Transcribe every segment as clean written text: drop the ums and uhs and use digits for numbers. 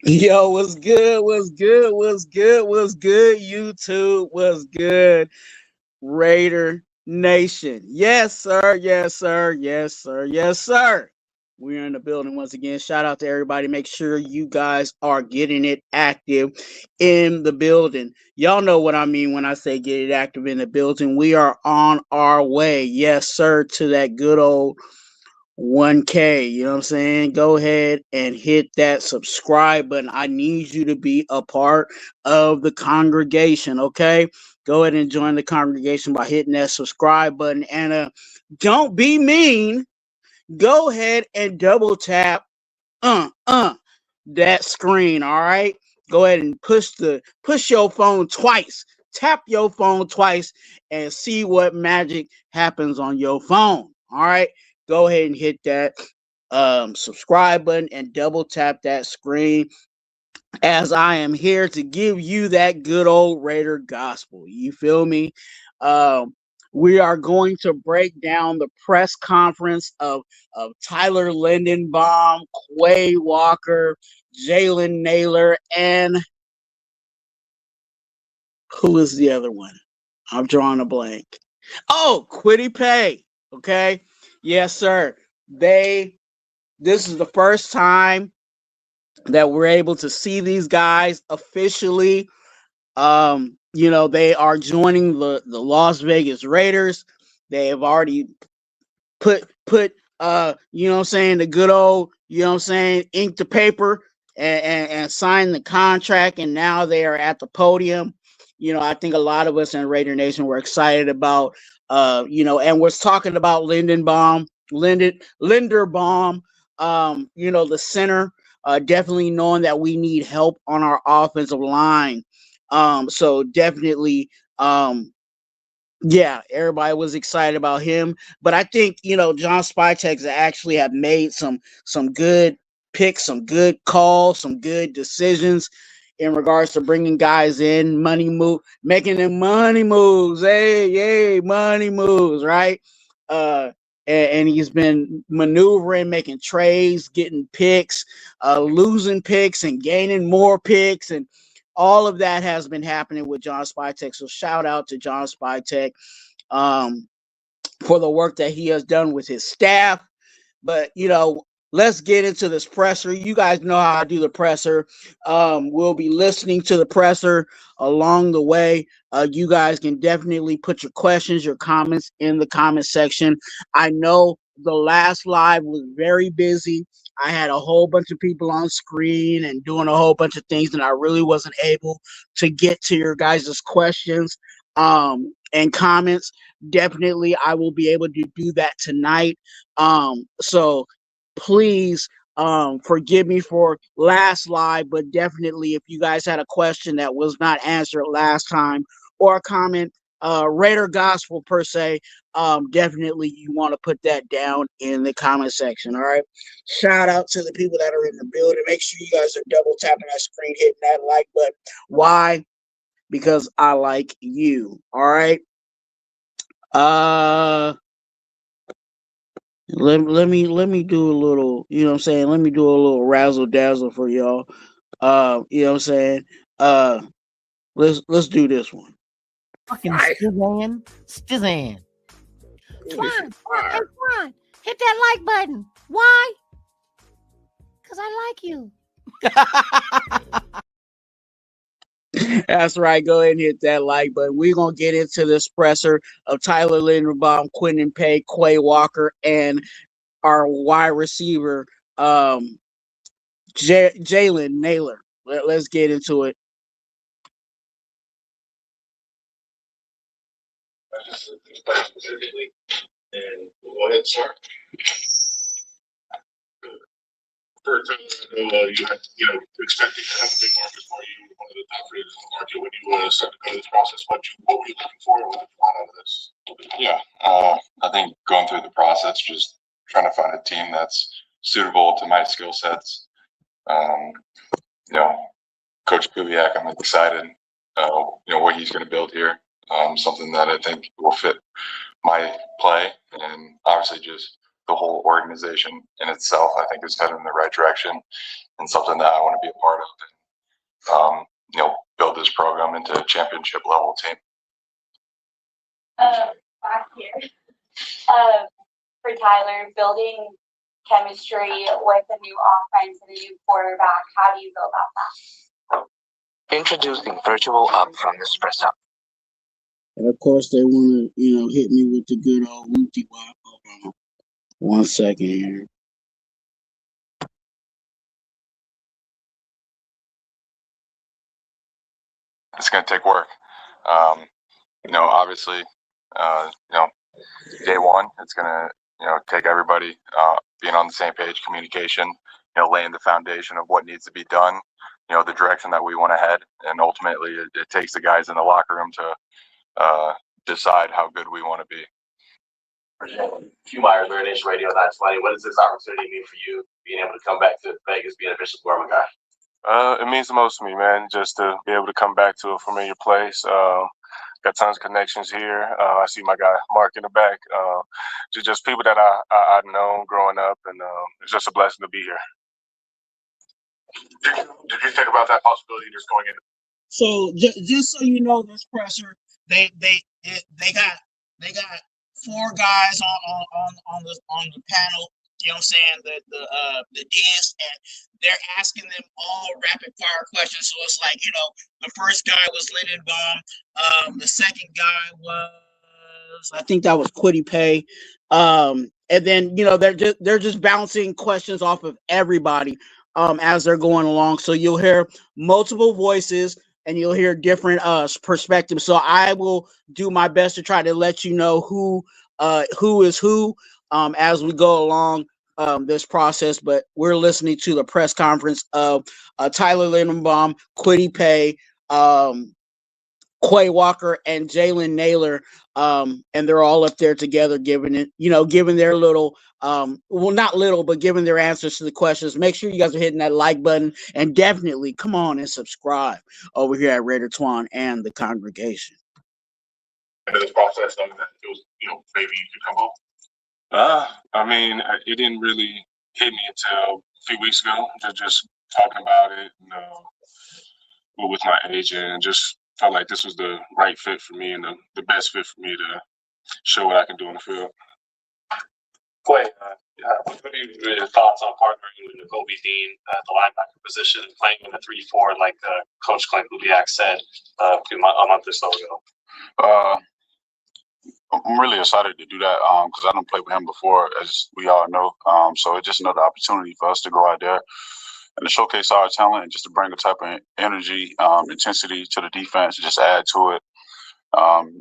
Yo, what's good? What's good? What's good? What's good? YouTube, what's good? Raider Nation. Yes, sir. Yes, sir. Yes, sir. Yes, sir. We're in the building once again. Shout out to everybody. Make sure you guys are getting it active in the building. Y'all know what I mean when I say get it active in the building. We are on our way. Yes, sir, to that good old 1K. You know what I'm saying? Go ahead and hit that subscribe button. I need you to be a part of the congregation, okay? Go ahead and join the congregation by hitting that subscribe button. And don't be mean. Go ahead and double tap uh uh that screen, all right? Go ahead and push your phone twice. Tap your phone twice and see what magic happens on your phone. All right. Go ahead and hit that subscribe button and double tap that screen as I am here to give you that good old Raider gospel. You feel me? Um, we are going to break down the press conference of Tyler Linderbaum, Quay Walker, Jalen Nailor, and who is the other one? I'm drawing a blank. Oh, Kwity Paye. Okay. Yes, sir. This is the first time that we're able to see these guys officially. They are joining the Las Vegas Raiders. They have already put you know what I'm saying, the good old, you know what I'm saying, ink the paper and sign the contract, and now they are at the podium. I think a lot of us in Raider Nation were excited about and was talking about Linderbaum, the center, definitely knowing that we need help on our offensive line. So definitely, yeah, everybody was excited about him. But I think, John Spytek actually have made some good picks, some good calls, some good decisions in regards to bringing guys in, making them money moves. Hey, money moves, right? Uh, and he's been maneuvering, making trades, getting picks, losing picks, and gaining more picks, and all of that has been happening with John Spytek. So shout out to John Spytek for the work that he has done with his staff. But, let's get into this presser. You guys know how I do the presser. We'll be listening to the presser along the way. You guys can definitely put your questions, your comments in the comment section. I know the last live was very busy. I had a whole bunch of people on screen and doing a whole bunch of things, and I really wasn't able to get to your guys' questions and comments. Definitely, I will be able to do that tonight. So please forgive me for last live, but definitely if you guys had a question that was not answered last time or a comment, Raider Gospel per se, definitely you want to put that down in the comment section. All right. Shout out to the people that are in the building. Make sure you guys are double tapping that screen, hitting that like button. Why? Because I like you. All right. Let me do a little, you know what I'm saying? Let me do a little razzle dazzle for y'all. You know what I'm saying? Uh let's do this one. Fucking Stizan. Twuan, hey Twuan, hit that like button. Why? Because I like you. That's right. Go ahead and hit that like button. We're gonna get into this presser of Tyler Linderbaum, Quentin Paye, Quay Walker, and our wide receiver, Jalen Nailor. Let's get into it. Specifically, and we'll go ahead and start. For example, you had, expecting to have a big market for you, one of the top rated in the market when you started to go through this process. What were you looking for? What did you want out of this? Yeah, I think going through the process, just trying to find a team that's suitable to my skill sets. Coach Kubiak, I'm excited. What he's going to build here. Something that I think will fit my play, and obviously just the whole organization in itself, I think, is heading in the right direction and something that I want to be a part of and, build this program into a championship level team. Back here. For Tyler, building chemistry with a new offense and a new quarterback, how do you go about that? Introducing virtual up from the espresso. And of course, they want to, hit me with the good old whoopty wop. Hold on 1 second here. It's going to take work. Obviously, day one, it's going to, take everybody being on the same page, communication, laying the foundation of what needs to be done, the direction that we want to head. And ultimately, it takes the guys in the locker room to decide how good we want to be. Myers, Raider Nation Radio 920. What does this opportunity mean for you, being able to come back to Vegas, being a Bishop Gorman guy? It means the most to me, man, just to be able to come back to a familiar place. Got tons of connections here. I see my guy Mark in the back. Just people that I've known growing up, and it's just a blessing to be here. Did you think about that possibility just going in? So just so you know, this presser, they got 4 guys on the panel. You know what I'm saying? The DS, and they're asking them all rapid fire questions. So it's like, the first guy was Linderbaum. The second guy was, I think that was Quity Paye. And then, they're just bouncing questions off of everybody as they're going along. So you'll hear multiple voices and you'll hear different perspectives. So I will do my best to try to let you know who is who as we go along this process. But we're listening to the press conference of Tyler Linderbaum, Kwity Paye, Quay Walker, and Jalen Nailor, and they're all up there together giving their little, not little, but giving their answers to the questions. Make sure you guys are hitting that like button, and definitely come on and subscribe over here at Raider Twuan and the congregation. Into this process, knowing that it was, maybe you could come home? It didn't really hit me until a few weeks ago. Just talking about it, with my agent, and just felt like this was the right fit for me and the best fit for me to show what I can do on the field. Quay, what are your thoughts on partnering with Kobe Dean at the linebacker position and playing in the 3-4 like Coach Clint Kubiak said a month or so ago? I'm really excited to do that because I don't play with him before, as we all know. So it's just another opportunity for us to go out there and to showcase our talent and just to bring a type of energy, intensity to the defense and just add to it.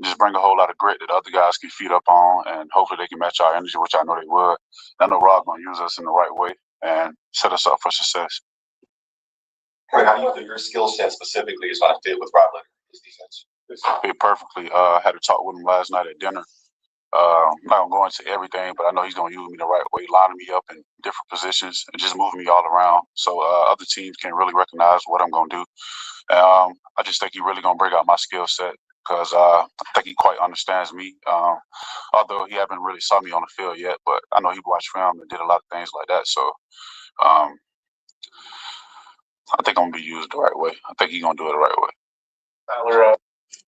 Just bring a whole lot of grit that other guys can feed up on, and hopefully they can match our energy, which I know they would. I know Rob's going to use us in the right way and set us up for success. How do you think your skill set specifically is going to fit with Rob Leonard's defense? It fit perfectly. I had a talk with him last night at dinner. I'm not going to go into everything, but I know he's going to use me the right way, lining me up in different positions and just moving me all around so other teams can really recognize what I'm going to do. I just think he's really going to bring out my skill set because I think he quite understands me. Although he haven't really saw me on the field yet, but I know he watched film and did a lot of things like that. So I think I'm going to be used the right way. I think he's going to do it the right way. Tyler,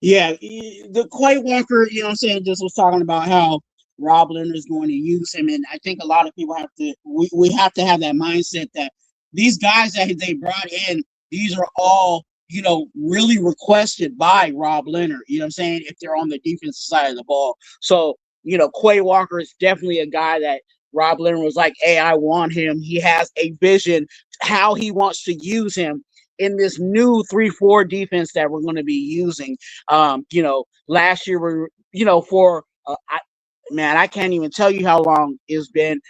Yeah, the Quay Walker, just was talking about how Rob Leonard is going to use him. And I think a lot of people we have to have that mindset that these guys that they brought in, these are all, really requested by Rob Leonard, if they're on the defensive side of the ball. So, Quay Walker is definitely a guy that Rob Leonard was like, hey, I want him. He has a vision how he wants to use him in this new 3-4 defense that we're going to be using. Last year I can't even tell you how long it's been.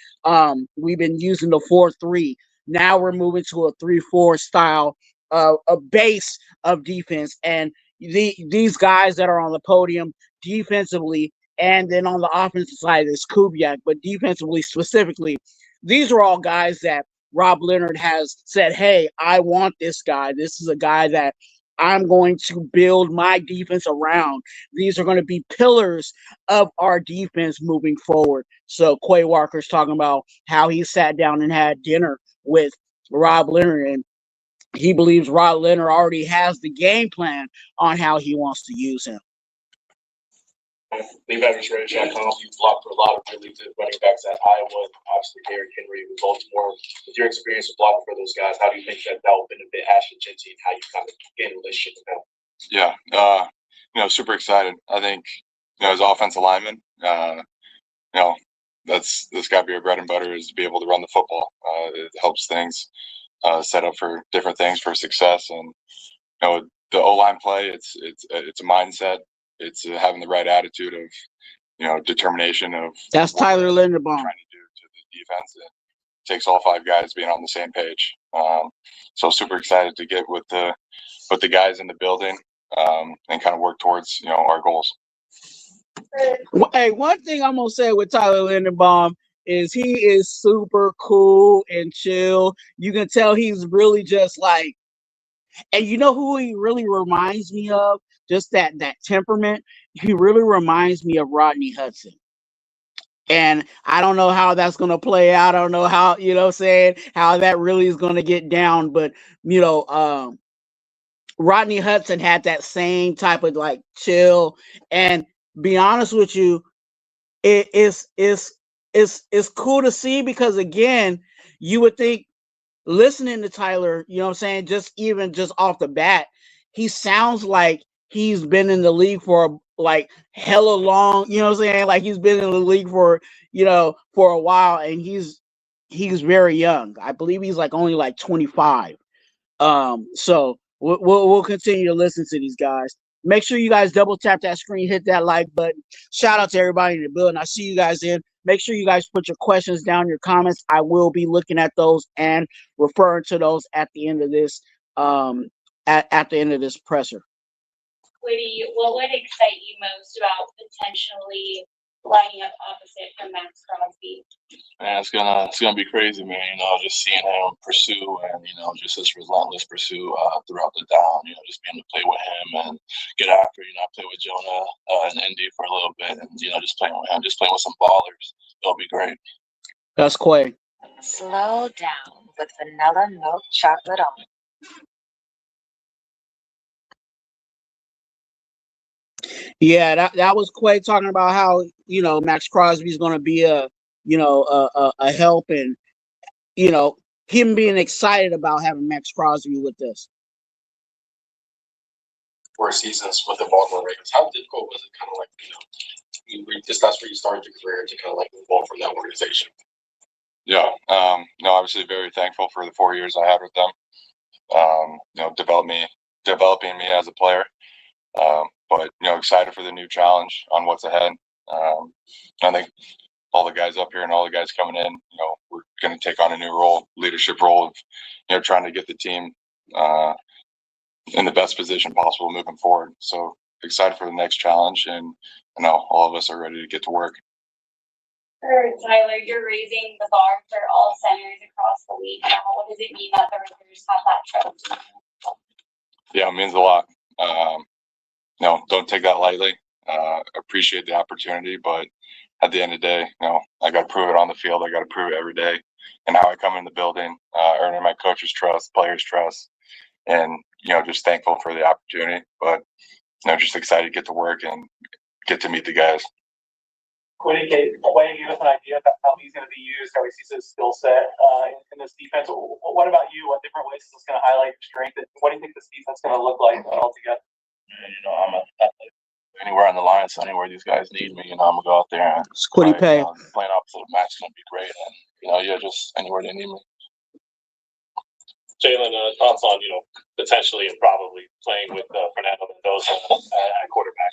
We've been using the 4-3. Now we're moving to a 3-4 style, a base of defense. And these guys that are on the podium defensively, and then on the offensive side is Kubiak, but defensively specifically, these are all guys that Rob Leonard has said, hey, I want this guy. This is a guy that I'm going to build my defense around. These are going to be pillars of our defense moving forward. So Quay Walker's talking about how he sat down and had dinner with Rob Leonard, and he believes Rob Leonard already has the game plan on how he wants to use him. Leave average range at home. You blocked for a lot of really good running backs at Iowa, obviously Derrick Henry with Baltimore. With your experience with blocking for those guys, how do you think that will benefit Ashton Genty and how you kind of gain a relationship with them? Yeah, super excited. I think, as offensive lineman, that's got to be our bread and butter, is to be able to run the football. It helps things set up for different things for success. And the O-line play, it's a mindset. It's having the right attitude of, determination of. That's Tyler Linderbaum. Trying to do to the defense. It takes all 5 guys being on the same page. So super excited to get with the guys in the building and kind of work towards, our goals. Hey, one thing I'm gonna say with Tyler Linderbaum is he is super cool and chill. You can tell he's really just like, and you know who he really reminds me of? Just that temperament. He really reminds me of Rodney Hudson. And I don't know how that's going to play out. I don't know how, how that really is going to get down. But, Rodney Hudson had that same type of like chill. And be honest with you, it's cool to see, because again, you would think, listening to Tyler, just off the bat, he sounds like he's been in the league for like hella long, like he's been in the league for, for a while, and he's very young. I believe he's like only like 25. So we'll continue to listen to these guys. Make sure you guys double tap that screen, hit that like button. Shout out to everybody in the building. I see you guys in. Make sure you guys put your questions down, your comments. I will be looking at those and referring to those at the end of this at the end of this presser. Kwity, what would excite you most about potentially lining up opposite from Max Crosby? Man, it's gonna be crazy, man. Just seeing him pursue and just his relentless pursuit throughout the down. Just being able to play with him and get after. I played with Jonah in Indy for a little bit, and just playing with him, just playing with some ballers. It'll be great. That's Quay. Slow down with vanilla milk chocolate on. Yeah, that was Quay talking about how Max Crosby's going to be a help, and him being excited about having Max Crosby with us. 4 seasons with the Baltimore Ravens. How difficult was it, kind of like that's where you started your career, to kind of like move on from that organization? Yeah, obviously very thankful for the 4 years I had with them. Developing me as a player. But excited for the new challenge on what's ahead. I think all the guys up here and all the guys coming in, we're going to take on a new leadership role of, trying to get the team in the best position possible moving forward. So excited for the next challenge, and all of us are ready to get to work. Tyler, you're raising the bar for all centers across the league now. What does it mean that the Raiders have that trophy? Yeah, it means a lot. Don't take that lightly. Appreciate the opportunity, but at the end of the day, I got to prove it on the field. I got to prove it every day. And how I come in the building, earning my coach's trust, players' trust, and just thankful for the opportunity. But just excited to get to work and get to meet the guys. Kwity, give us an idea about how he's going to be used, how he sees his skill set in this defense. What about you? What different ways is this going to highlight your strength? And what do you think this defense is going to look like altogether? I'm an athlete. Anywhere on the line, so anywhere these guys need me, I'm gonna go out there and Kwity Paye. Playing opposite of Max is gonna be great, and just anywhere they need me. Jalen, thoughts on potentially and probably playing with Fernando Mendoza at quarterback?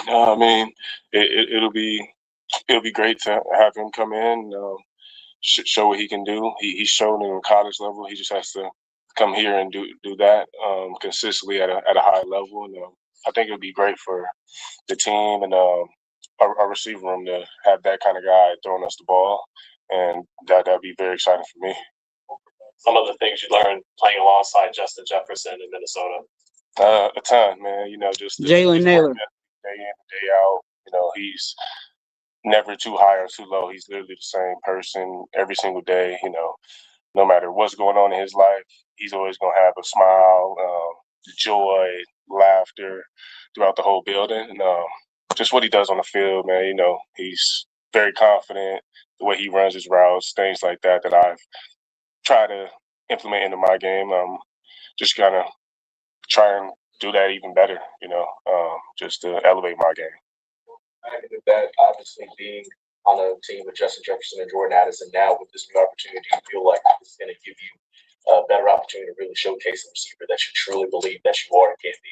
I mean, it'll be great to have him come in, show what he can do. He's shown it on college level. He just has to come here and do that consistently at a high level. And I think it would be great for the team and our receiver room to have that kind of guy throwing us the ball, and that'd be very exciting for me. Some of the things you learned playing alongside Justin Jefferson in Minnesota. A ton, man. Just Jalen Nailor. day in and day out. He's never too high or too low. He's literally the same person every single day. No matter what's going on in his life, he's always gonna have a smile, joy, laughter throughout the whole building. And just what he does on the field, man. He's very confident. The way he runs his routes, things like that I've tried to implement into my game. Just kind of try and do that even better. Just to elevate my game. I think that obviously being on a team with Justin Jefferson and Jordan Addison now with this new opportunity, you feel like it's going to give you a better opportunity to really showcase the receiver that you truly believe that you are and can be.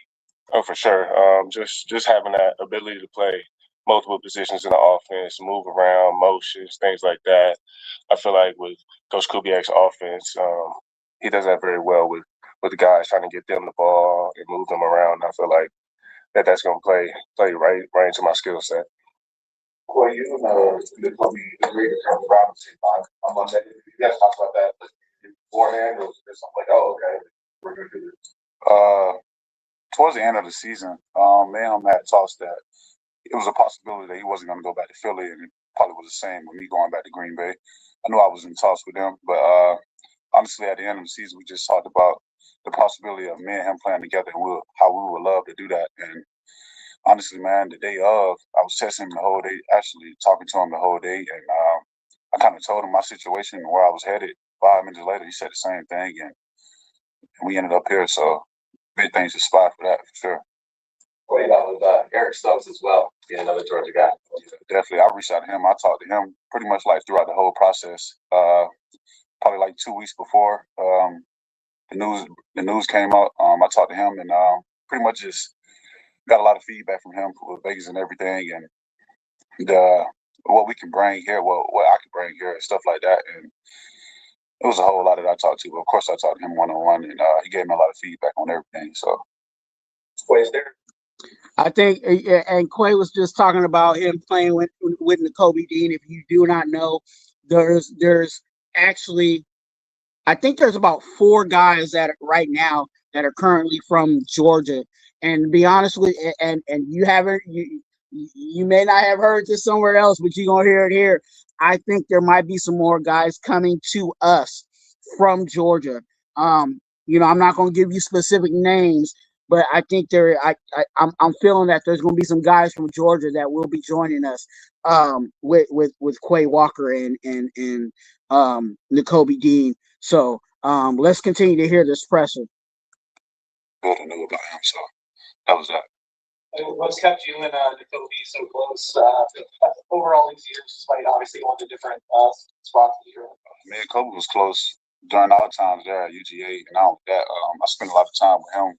Oh, for sure. Just having that ability to play multiple positions in the offense, move around, motions, things like that. I feel like with Coach Kubiak's offense, he does that very well with the guys, trying to get them the ball and move them around. I feel like that's going to play right into my skill set. Well, you agreed to come around the same time on Monday. You guys talk about that beforehand, or was there something like, oh, okay, we're going to do this? Towards the end of the season, me and him had talks that it was a possibility that he wasn't going to go back to Philly, and it probably was the same with me going back to Green Bay. I knew I was in talks with him, but honestly, at the end of the season, we just talked about the possibility of me and him playing together and how we would love to do that. And honestly, man, the day of, I was texting him the whole day, actually talking to him the whole day, and I kind of told him my situation and where I was headed. 5 minutes later, he said the same thing, and we ended up here. So big things to spot for that, for sure. Well, that was Eric Stokes as well, being another Georgia guy. Definitely, I reached out to him. I talked to him pretty much like throughout the whole process. Probably like 2 weeks before the news came out, I talked to him and pretty much just got a lot of feedback from him with Vegas and everything, and what we can bring here, what I can bring here, and stuff like that. And it was a whole lot that I talked to. But of course, I talked to him one-on-one, and he gave me a lot of feedback on everything. So, Quay's there. I think, and Quay was just talking about him playing with Nakobe Dean. If you do not know, there's actually, I think there's about 4 guys that right now that are currently from Georgia. And to be honest with you, and you may not have heard this somewhere else, but you're gonna hear it here. I think there might be some more guys coming to us from Georgia. I'm not gonna give you specific names, but I think I'm feeling that there's gonna be some guys from Georgia that will be joining us with Quay Walker and Nakobe Dean. So let's continue to hear this presser. I don't know about him, so that was that. What's kept you and Nakobe so close overall these years, despite obviously going to different spots this year? Me and Kobe was close during all times there at UGA, and now that I spent a lot of time with him.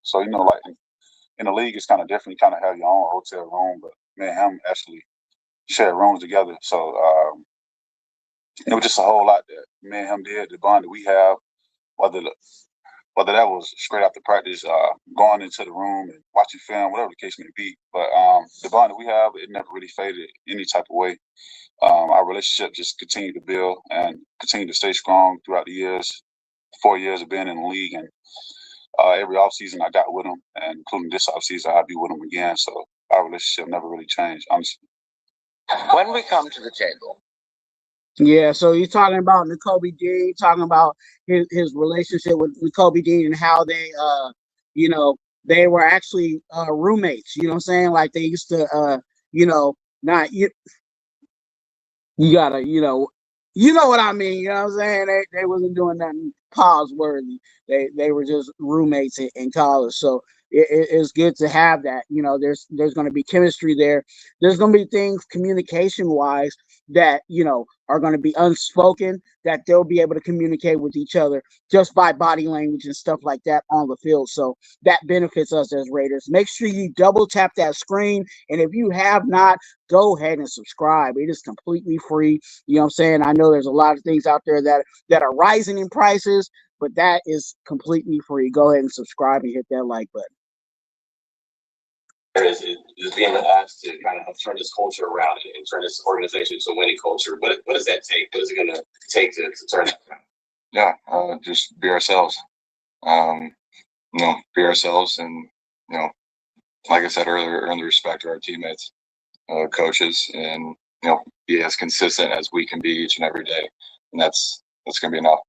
So like in the league, it's kind of different. You kind of have your own hotel room, but me and him actually shared rooms together. So it was just a whole lot that me and him did. The bond that we have, whether that was straight after practice, going into the room and watching film, whatever the case may be. But the bond that we have, it never really faded any type of way. Our relationship just continued to build and continue to stay strong throughout the years, 4 years of being in the league. And every offseason I got with him, and including this offseason, I'll be with him again. So our relationship never really changed, honestly. When we come to the table. Yeah, so you're talking about Nakobe Dean, talking about his relationship with Nakobe Dean and how they, they were actually roommates. You know what I'm saying? Like they used to, not you gotta, you know what I mean. You know what I'm saying? They wasn't doing nothing pause worthy. They were just roommates in college. So it's good to have that. There's going to be chemistry there. There's going to be things communication wise that are going to be unspoken, that they'll be able to communicate with each other just by body language and stuff like that on the field. So that benefits us as Raiders. Make sure you double tap that screen, and if you have not, go ahead and subscribe. It is completely free. You know what I'm saying? I know there's a lot of things out there that are rising in prices, but that is completely free. Go ahead and subscribe and hit that like button. Is being asked to kind of turn this culture around and turn this organization to a winning culture. What does that take? What is it going to take to turn it around? Yeah, just be ourselves. be ourselves and, like I said earlier, earn the respect of our teammates, coaches, and, be as consistent as we can be each and every day. And that's going to be enough.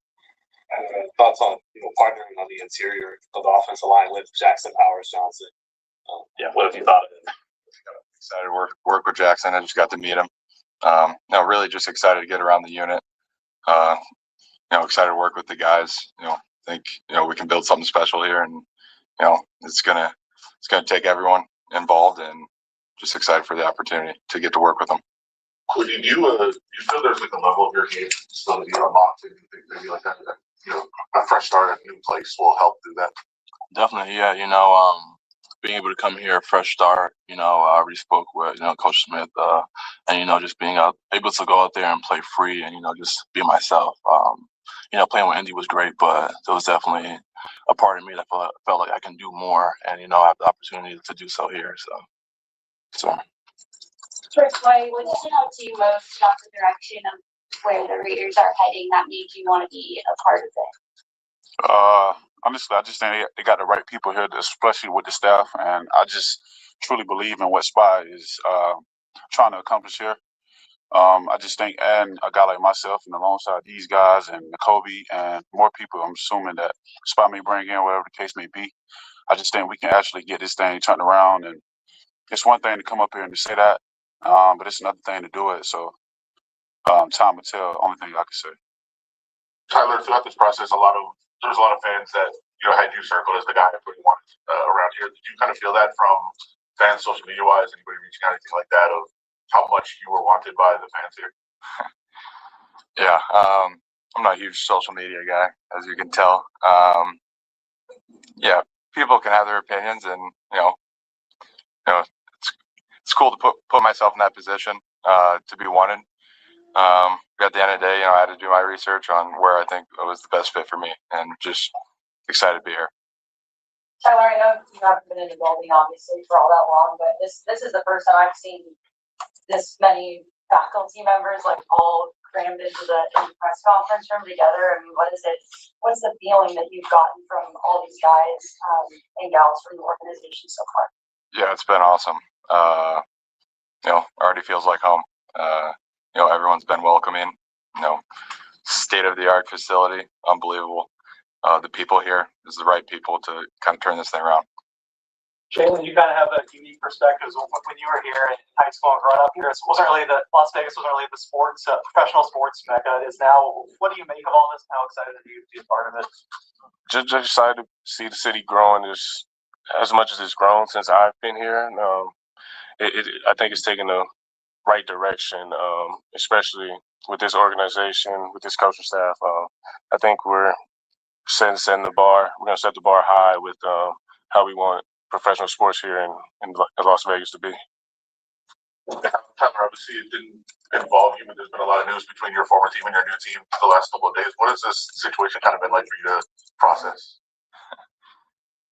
Thoughts on partnering on the interior of the offensive line with Jackson, Powers, Johnson? What have you thought of it? Excited to work with Jackson. I just got to meet him. Really just excited to get around the unit. Excited to work with the guys. Think we can build something special here, and it's gonna take everyone involved, and just excited for the opportunity to get to work with them. Do you feel there's like a level of your game still to be unlocked, and you think maybe like that a fresh start at a new place will help do that? Definitely, yeah. Being able to come here, fresh start. I already spoke with Coach Smith, and just being able to go out there and play free, and just be myself. Playing with Indy was great, but there was definitely a part of me that felt like I can do more, and I have the opportunity to do so here. So. Quay, what stood out to you most about the direction of where the Raiders are heading that made you want to be a part of it? Honestly, I just think they got the right people here, especially with the staff, and I just truly believe in what Spy is trying to accomplish here. I just think adding a guy like myself and alongside these guys and Kobe and more people, I'm assuming that Spy may bring in, whatever the case may be. I just think we can actually get this thing turned around. And it's one thing to come up here and to say that, but it's another thing to do it. So time will tell. Only thing I can say. Tyler, throughout this process, there's a lot of fans that had you circled as the guy everybody wanted around here. Did you kind of feel that from fans, social media wise, anybody reaching out, anything like that, of how much you were wanted by the fans here? Yeah, I'm not a huge social media guy, as you can tell. People can have their opinions, and it's cool to put myself in that position to be wanted. At the end of the day, I had to do my research on where I think it was the best fit for me, and just excited to be here. Tyler, I know you haven't been in the building obviously for all that long, but this is the first time I've seen this many faculty members all crammed into the press conference room together. I mean, what is it? What's the feeling that you've gotten from all these guys and gals from the organization so far? Yeah, it's been awesome. Already feels like home. Everyone's been welcoming. State-of-the-art facility, unbelievable. The people here is the right people to kind of turn this thing around. Jalen, you kind of have a unique perspective. When you were here in high school and growing up here, Las Vegas wasn't really the professional sports mecca it is now. What do you make of all this? How excited are you to be a part of it? Just excited to see the city growing as much as it's grown since I've been here. I think it's taking the right direction, especially with this organization, with this coaching staff. I think we're setting the bar. We're going to set the bar high with how we want professional sports here in Las Vegas to be. Tyler, obviously it didn't involve you, but there's been a lot of news between your former team and your new team the last couple of days. What has this situation kind of been like for you to process?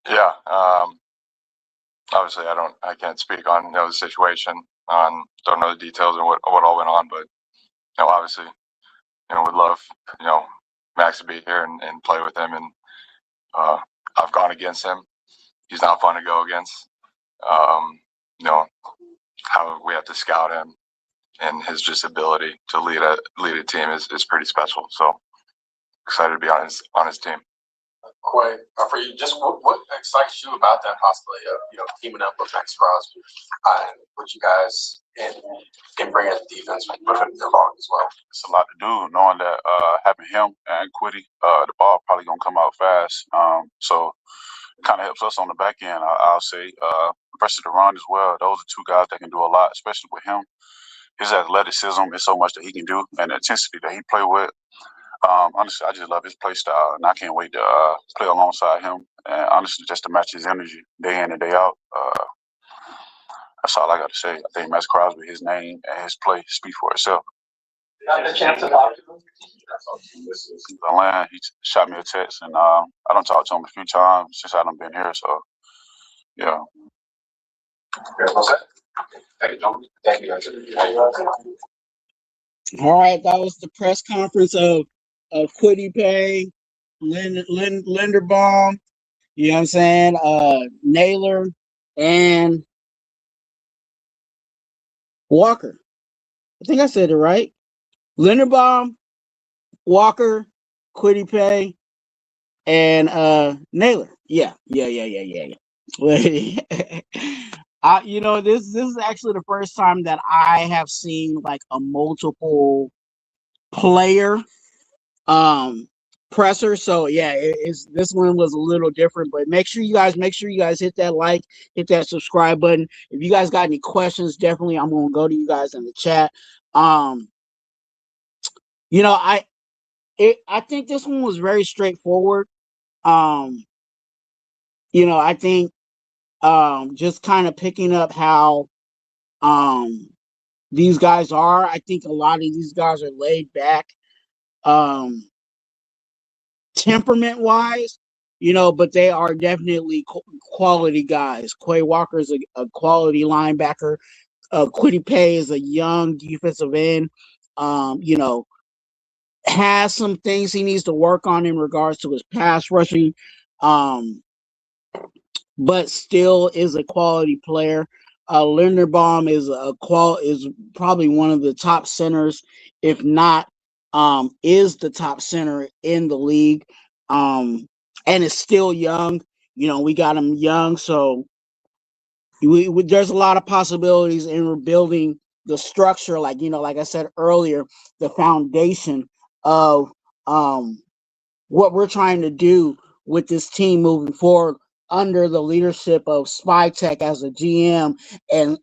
Yeah, obviously I can't speak on the situation. Don't know the details of what all went on, but obviously would love Max to be here and play with him, and I've gone against him. He's not fun to go against. How we have to scout him, and his just ability to lead a team is pretty special. So excited to be on his team. Quay, for you, just what excites you about that possibility of teaming up with Max Crosby and what you guys can bring as a defense with him along as well? It's a lot to do, knowing that having him and Kwity, the ball probably gonna come out fast. So it kind of helps us on the back end. I'll say versus the run as well. Those are two guys that can do a lot, especially with him. His athleticism is so much that he can do, and the intensity that he play with. Honestly, I just love his play style, and I can't wait to play alongside him. And honestly, just to match his energy day in and day out. That's all I got to say. I think Max Crosby, his name and his play speak for itself. Got the chance to talk to him? He shot me a text, and I done talked to him a few times since I done been here. So, yeah. Thank you, Thank you. All right, that was the press conference of Kwity, Paye, Linderbaum, You know what I'm saying? Nailor and Walker. I think I said it right. Linderbaum, Walker, Kwity, Paye, and Nailor. Yeah. You know, this is actually the first time that I have seen like a multiple player presser. So yeah, it's this one was a little different, but make sure you guys hit that like, hit that subscribe button. If you guys got any questions, definitely I'm gonna go to you guys in the chat. You know, I think this one was very straightforward. You know, I think just kind of picking up how these guys are. I think a lot of these guys are laid back. Temperament wise, you know, but they are definitely quality guys. Quay Walker is a quality linebacker. Kwity Paye is a young defensive end. You know, has some things he needs to work on in regards to his pass rushing, but still is a quality player. Linderbaum is probably one of the top centers, if not is the top center in the league, and is still young. You know, we got him young, so there's a lot of possibilities in rebuilding the structure. Like, you know, like I said earlier, the foundation of what we're trying to do with this team moving forward under the leadership of Spytek as a GM and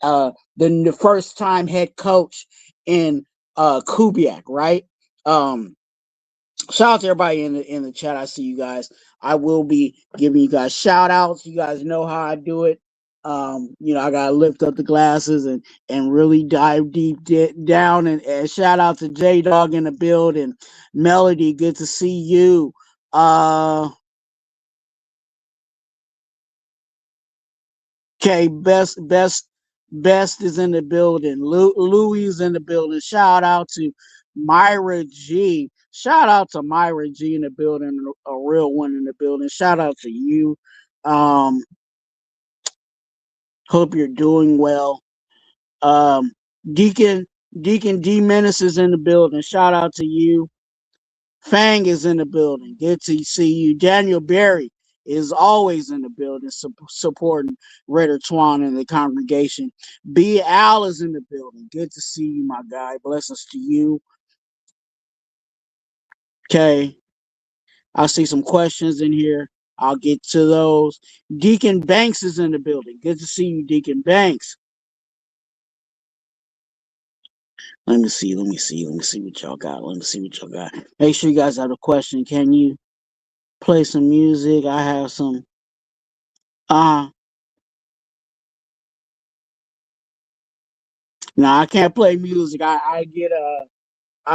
the first time head coach in Kubiak, right? Shout out to everybody in the chat. I see you guys. I will be giving you guys shout outs. You guys know how I do it. You know, I gotta lift up the glasses and really dive deep down and shout out to J Dog in the building. Melody, good to see you. Okay, best is in the building. Louis is in the building. Shout out to Myra G. Shout out to Myra G in the building, a real one in the building. Shout out to you. Hope you're doing well. Um, Deacon D Menace is in the building. Shout out to you. Fang is in the building. Good to see you. Daniel Berry is always in the building, supporting Raider Twuan and the congregation. B. Al is in the building. Good to see you, my guy. Blessings to you. Okay. I see some questions in here. I'll get to those. Deacon Banks is in the building. Good to see you, Deacon Banks. Let me see what y'all got. Make sure you guys have a question. Can you play some music? I have some. No, I can't play music. I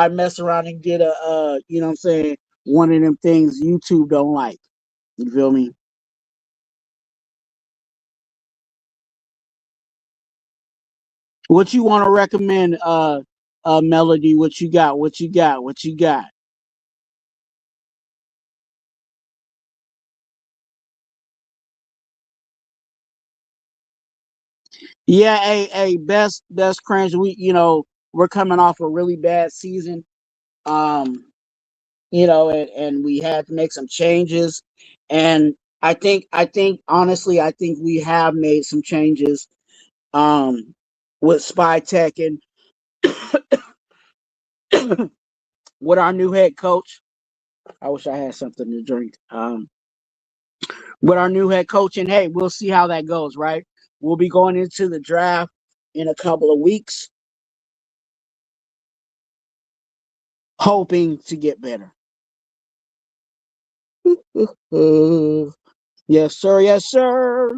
mess around and get you know what I'm saying, one of them things YouTube don't like. You feel me? What you want to recommend, Melody? What you got? Yeah, best Cringe. We're coming off a really bad season. You know, and we had to make some changes. And I think honestly, I think we have made some changes with Spytek and with our new head coach. I wish I had something to drink. With our new head coach, and hey, we'll see how that goes, right? We'll be going into the draft in a couple of weeks, hoping to get better. Yes, sir. Yes, sir.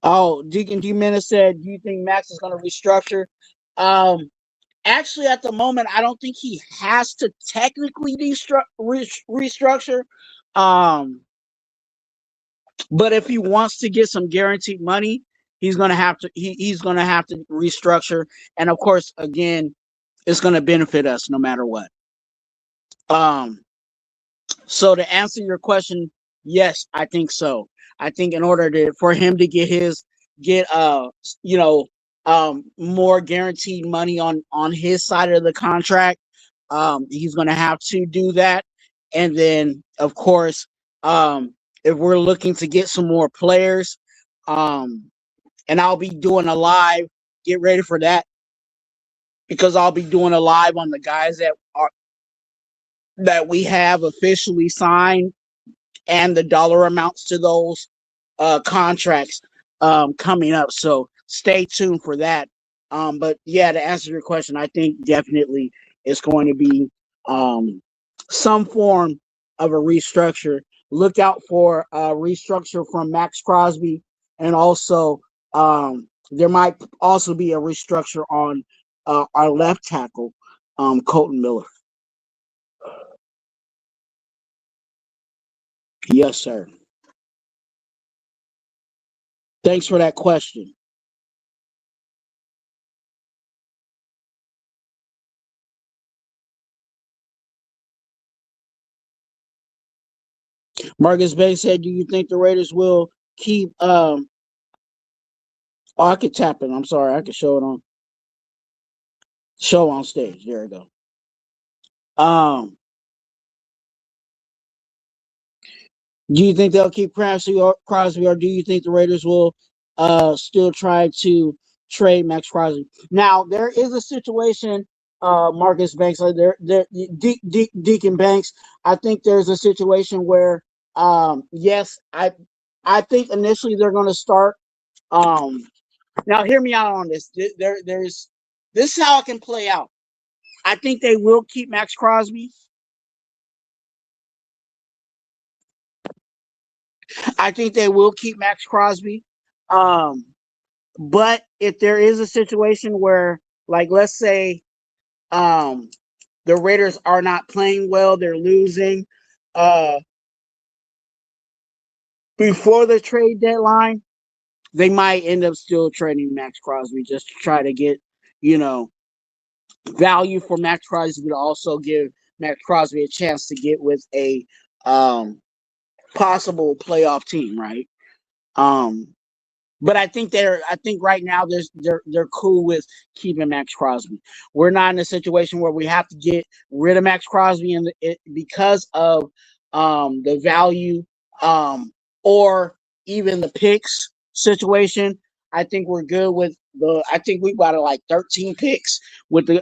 Oh, Deacon D. Minna said, "Do you think Max is going to restructure?" Actually, at the moment, I don't think he has to technically restructure. But if he wants to get some guaranteed money, he's gonna have to restructure, and of course, again, it's gonna benefit us no matter what. So to answer your question, yes, I think so. I think in order for him to get more guaranteed money on his side of the contract, he's going to have to do that. And then, of course, if we're looking to get some more players, and I'll be doing a live. Get ready for that, because I'll be doing a live on the guys that we have officially signed and the dollar amounts to those contracts coming up. So stay tuned for that. But yeah, to answer your question, I think definitely it's going to be some form of a restructure. Look out for a restructure from Max Crosby, and also there might also be a restructure on our left tackle, Colton Miller. Yes, sir. Thanks for that question. Marcus Bay said, "Do you think the Raiders will keep?" Oh, I could tap it. I'm sorry, I could show it on stage. There we go. Do you think they'll keep Crosby, or do you think the Raiders will still try to trade Max Crosby? Now there is a situation, Marcus Banks, Deacon Banks. I think there's a situation where, yes, I think initially they're going to start. Now hear me out on this. This is how it can play out. I think they will keep Max Crosby. I think they will keep Max Crosby. But if there is a situation where, like, let's say, the Raiders are not playing well, they're losing, before the trade deadline, they might end up still trading Max Crosby just to try to get, value for Max Crosby, but also give Max Crosby a chance to get with a possible playoff team, right? But I think right now they're cool with keeping Max Crosby. We're not in a situation where we have to get rid of Max Crosby because of the value or even the picks situation. I think we're good with I think we got like 13 picks with the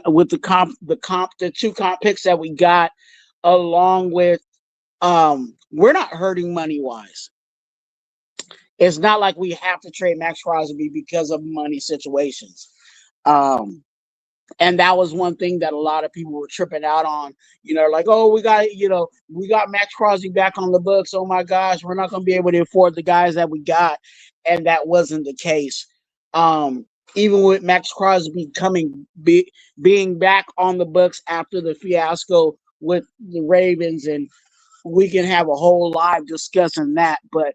two comp picks that we got, along with we're not hurting money wise. It's not like we have to trade Max Crosby because of money situations. And that was one thing that a lot of people were tripping out on, like, oh, we got Max Crosby back on the books. Oh my gosh, we're not going to be able to afford the guys that we got. And that wasn't the case. Even with Max Crosby being back on the books after the fiasco with the Ravens, and we can have a whole live discussing that, but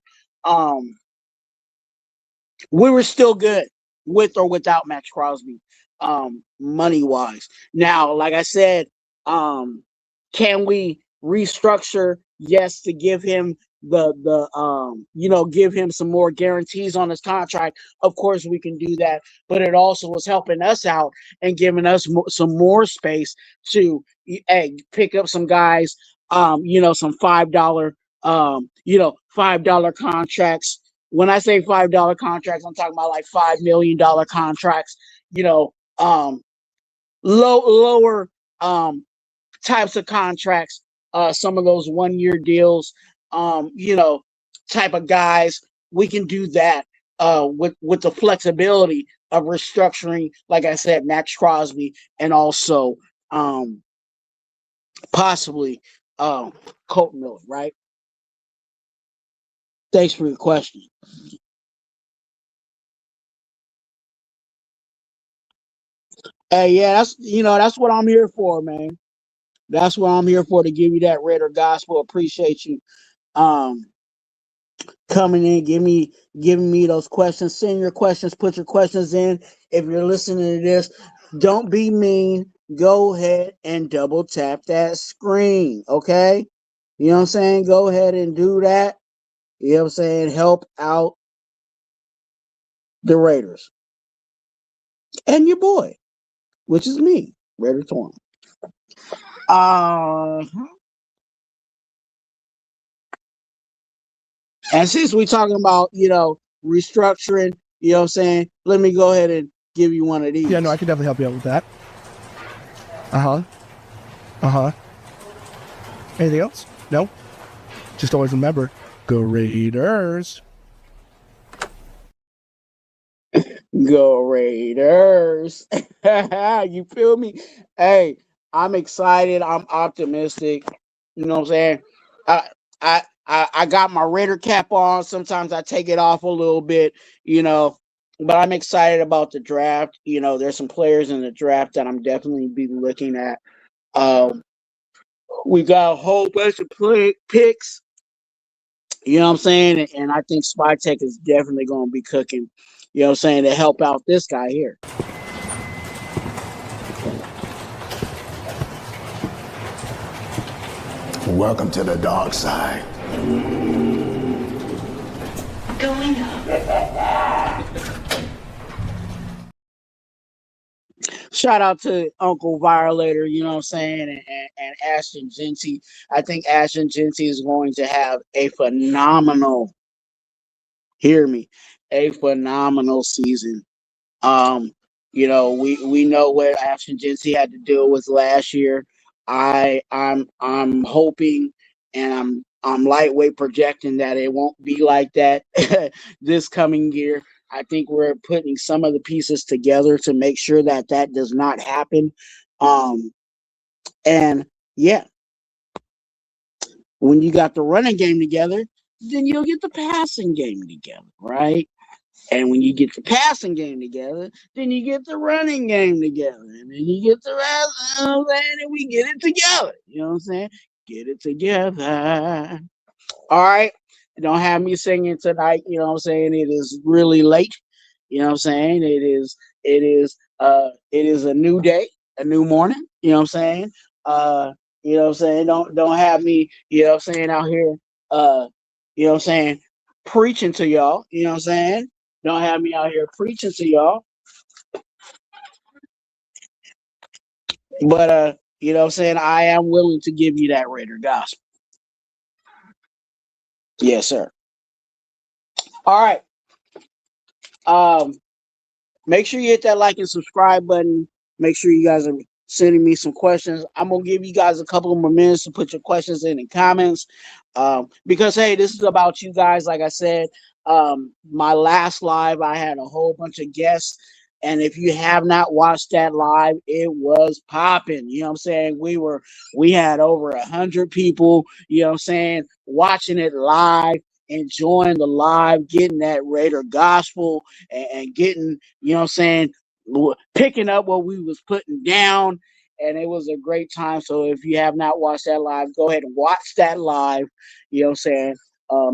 we were still good with or without Max Crosby, money wise. Now, like I said, can we restructure? Yes, to give him give him some more guarantees on his contract. Of course, we can do that, but it also was helping us out and giving us some more space to pick up some guys. Some $5, $5 contracts. When I say $5 contracts, I'm talking about like $5 million contracts. Lower types of contracts. Some of those 1-year deals. Type of guys. We can do that with the flexibility of restructuring. Like I said, Max Crosby, and also possibly Colton Miller. Right. Thanks for your question. Hey, yeah, that's what I'm here for, man. That's what I'm here for, to give you that Raider gospel. Appreciate you. coming in, giving me those questions. Send your questions, put your questions in. If you're listening to this, don't be mean. Go ahead and double tap that screen, okay? You know what I'm saying? Go ahead and do that. You know what I'm saying? Help out the Raiders. And your boy, which is me, Raider Twuan. And since we're talking about, restructuring, you know what I'm saying? Let me go ahead and give you one of these. Yeah, no, I can definitely help you out with that. Anything else? No? Just always remember, go Raiders. Go Raiders. You feel me? Hey, I'm excited. I'm optimistic. You know what I'm saying? I got my Raider cap on. Sometimes I take it off a little bit, but I'm excited about the draft. There's some players in the draft that I'm definitely be looking at. We got a whole bunch of picks. You know what I'm saying? And I think Spytek is definitely going to be cooking, you know what I'm saying, to help out this guy here. Welcome to the dark side. Going up. Shout out to Uncle Violator, you know what I'm saying, and Ashton Genty. I think Ashton Genty is going to have a phenomenal, hear me, a phenomenal season. We know what Ashton Genty had to deal with last year. I'm hoping, and I'm lightweight projecting that it won't be like that this coming year. I think we're putting some of the pieces together to make sure that does not happen. And yeah, when you got the running game together, then you'll get the passing game together, right? And when you get the passing game together, then you get the running game together. And then you get the rest, and we get it together. You know what I'm saying? Get it together. All right. Don't have me singing tonight. You know what I'm saying? It is really late. You know what I'm saying? It is a new day, a new morning. You know what I'm saying? You know what I'm saying? Don't have me, you know what I'm saying, out here, you know what I'm saying, preaching to y'all. You know what I'm saying? Don't have me out here preaching to y'all. But you know what I'm saying, I am willing to give you that Raider gospel. Yes, sir. All right. Make sure you hit that like and subscribe button. Make sure you guys are sending me some questions. I'm gonna give you guys a couple of more minutes to put your questions in the comments. Because hey, this is about you guys. Like I said, my last live, I had a whole bunch of guests. And if you have not watched that live, it was popping. You know what I'm saying? We had over 100 people, you know what I'm saying, watching it live, enjoying the live, getting that Raider gospel, and getting, you know what I'm saying, picking up what we was putting down. And it was a great time. So if you have not watched that live, go ahead and watch that live, you know what I'm saying,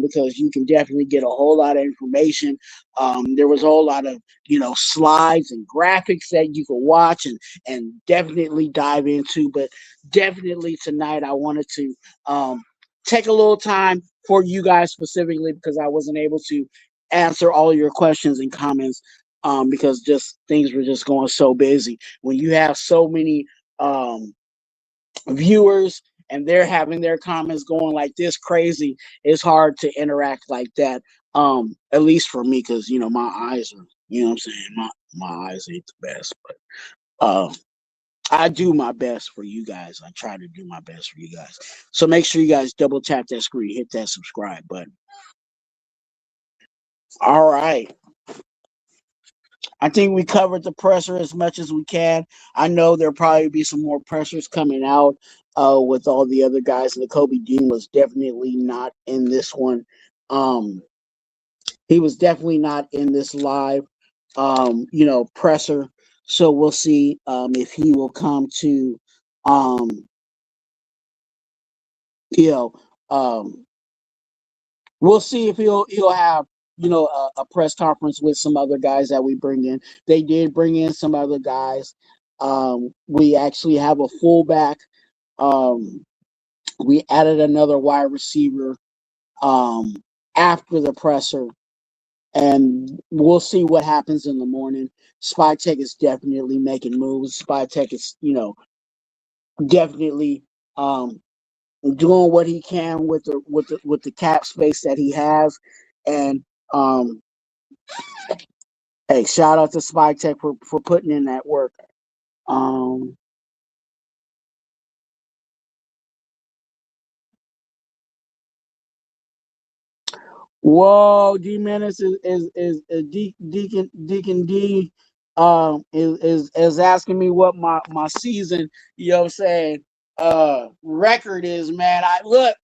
because you can definitely get a whole lot of information. There was a whole lot of, slides and graphics that you could watch and definitely dive into. But definitely tonight, I wanted to take a little time for you guys specifically, because I wasn't able to answer all your questions and comments, because just things were just going so busy. When you have so many viewers and they're having their comments going like this crazy, it's hard to interact like that. At least for me, because my eyes are, you know what I'm saying, my eyes ain't the best, but I do my best for you guys. I try to do my best for you guys. So make sure you guys double tap that screen, hit that subscribe button. All right. I think we covered the presser as much as we can. I know there'll probably be some more pressers coming out with all the other guys. And the Kobe Dean was definitely not in this one. He was definitely not in this live, presser. So we'll see if he will come to, We'll see if he'll have a press conference with some other guys that we bring in. They did bring in some other guys. We actually have a fullback. We added another wide receiver after the presser, and we'll see what happens in the morning. Spytek is definitely making moves. Spytek is definitely doing what he can with the cap space that he has, and hey, shout out to Spytek for putting in that work. Whoa, D Menace is Deacon D is asking me what my season, what I'm saying, record is, man. Look,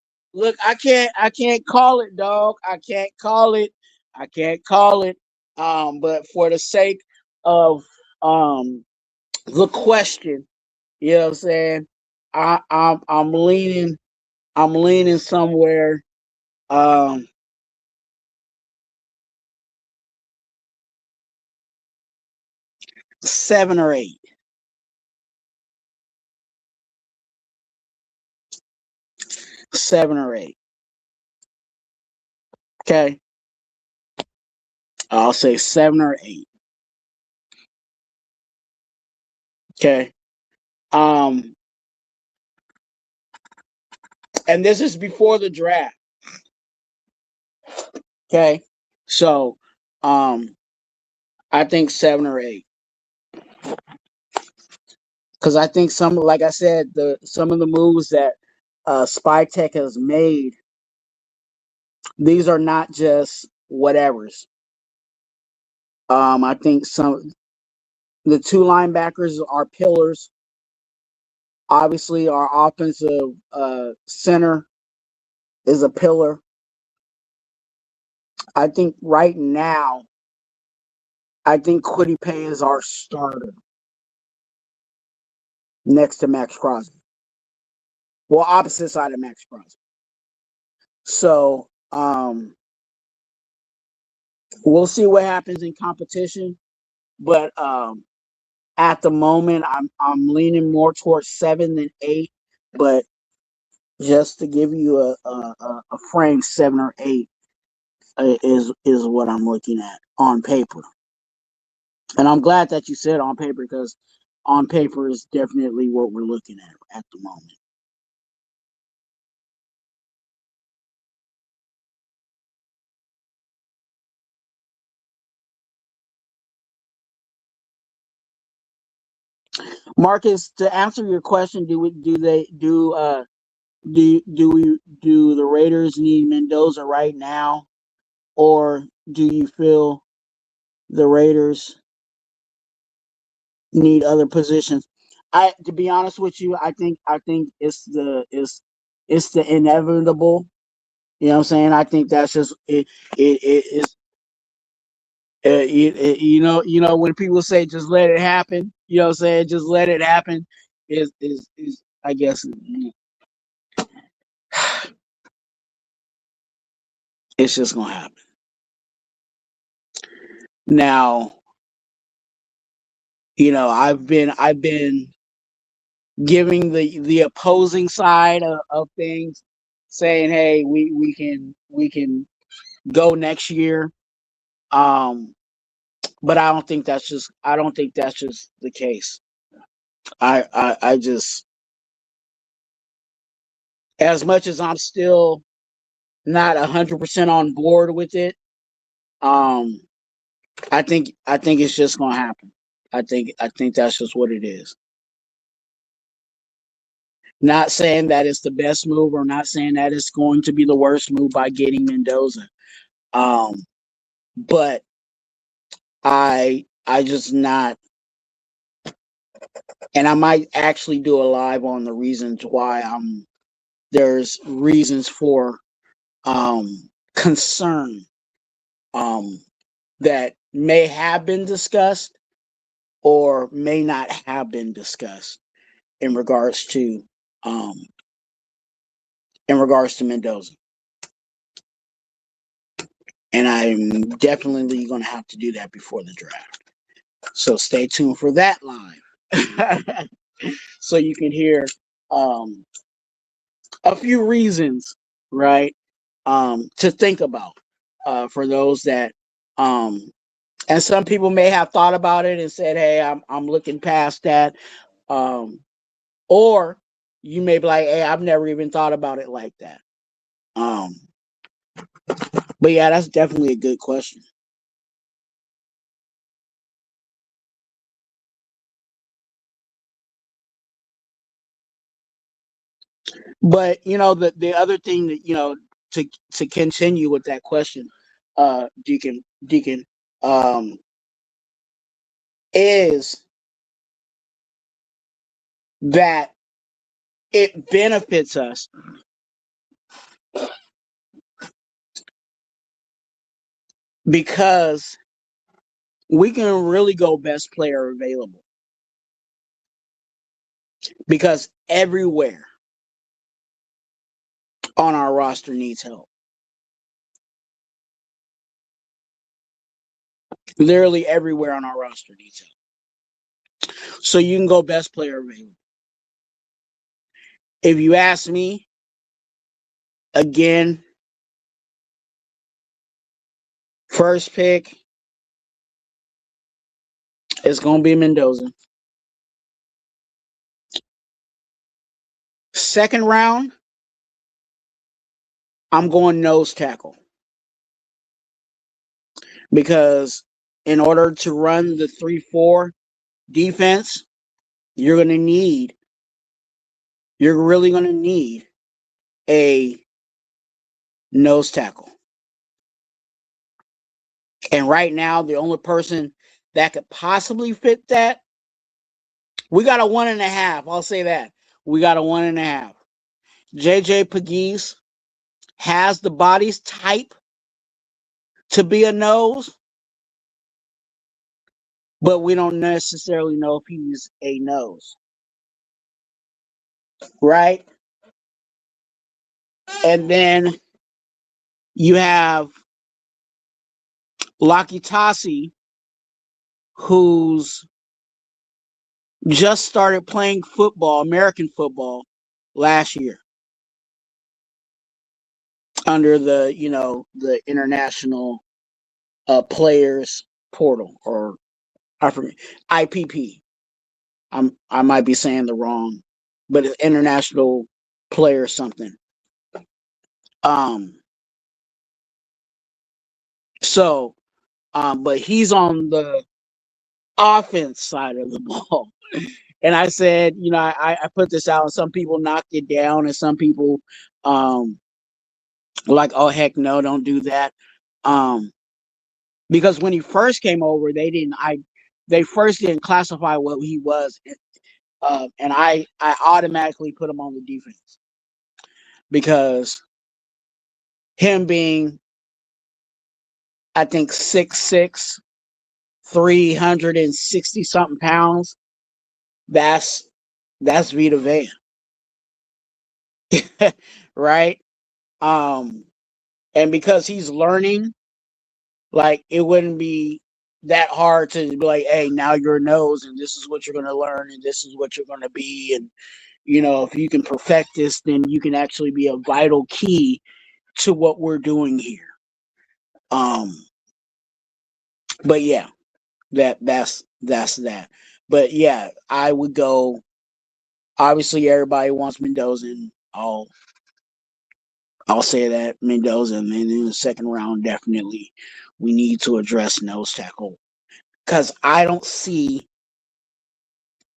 I can't call it, dog. I can't call it. But for the sake of the question, what I'm saying, I'm leaning somewhere 7 or 8. Seven or eight. Okay. I'll say 7 or 8. Okay. And this is before the draft. Okay. So I think 7 or 8. Because I think like I said, some of the moves that Spytek has made, these are not just whatevers. I think the 2 linebackers are pillars. Obviously, our offensive center is a pillar. I think right now, Kwity Paye is our starter next to Max Crosby. Well, opposite side of Max Crosby. So we'll see what happens in competition. But at the moment, I'm leaning more towards 7 than 8. But just to give you a frame, 7 or 8 is what I'm looking at on paper. And I'm glad that you said on paper, because on paper is definitely what we're looking at the moment. Marcus, to answer your question, do the Raiders need Mendoza right now, or do you feel the Raiders need other positions? To be honest with you, I think it's the inevitable. You know what I'm saying? I think that's just it. It is. When people say just let it happen, you know what I'm saying? Just let it happen is I guess it's just gonna happen. Now, I've been giving the opposing side of things, saying, hey, we can go next year. But I don't think that's just the case. I just, as much as I'm still not 100% on board with it, I think it's just gonna happen. I think that's just what it is. Not saying that it's the best move, or not saying that it's going to be the worst move by getting Mendoza. But I just not, and I might actually do a live on the reasons why there's reasons for concern that may have been discussed or may not have been discussed in regards to Mendoza. And I'm definitely going to have to do that before the draft. So stay tuned for that live. So you can hear a few reasons, right, to think about for those that, and some people may have thought about it and said, hey, I'm looking past that. Or you may be like, hey, I've never even thought about it like that. But yeah, that's definitely a good question. But you know, the other thing that, you know, to continue with that question, Deacon, is that it benefits us because we can really go best player available, because everywhere on our roster needs help. Literally everywhere on our roster needs help. So you can go best player available. If you ask me, again, first pick is going to be Mendoza. Second round, I'm going nose tackle. Because in order to run the 3-4 defense, you're really going to need a nose tackle. And right now, the only person that could possibly fit that, we got a 1.5. I'll say that. We got a 1.5. JJ Pegues has the body's type to be a nose, but we don't necessarily know if he's a nose. Right? And then you have Lakitasi, who's just started playing football, American football, last year under the, you know, the international players portal, or I forget, IPP. I might be saying the wrong, but it's international player something. So, but he's on the offense side of the ball. And I said, you know, I put this out, and some people knocked it down, and some people like, oh heck no, don't do that. Because when he first came over, they first didn't classify what he was, and I automatically put him on the defense, because him being, I think, 6'6", 360 something pounds, that's Vita Vea. Right? And because he's learning, like, it wouldn't be that hard to be like, hey, now you're a nose, and this is what you're going to learn, and this is what you're going to be. And, you know, if you can perfect this, then you can actually be a vital key to what we're doing here. But yeah, that's that. But yeah, I would go, obviously everybody wants Mendoza, and I'll say that, Mendoza, and then in the second round, definitely we need to address nose tackle, because I don't see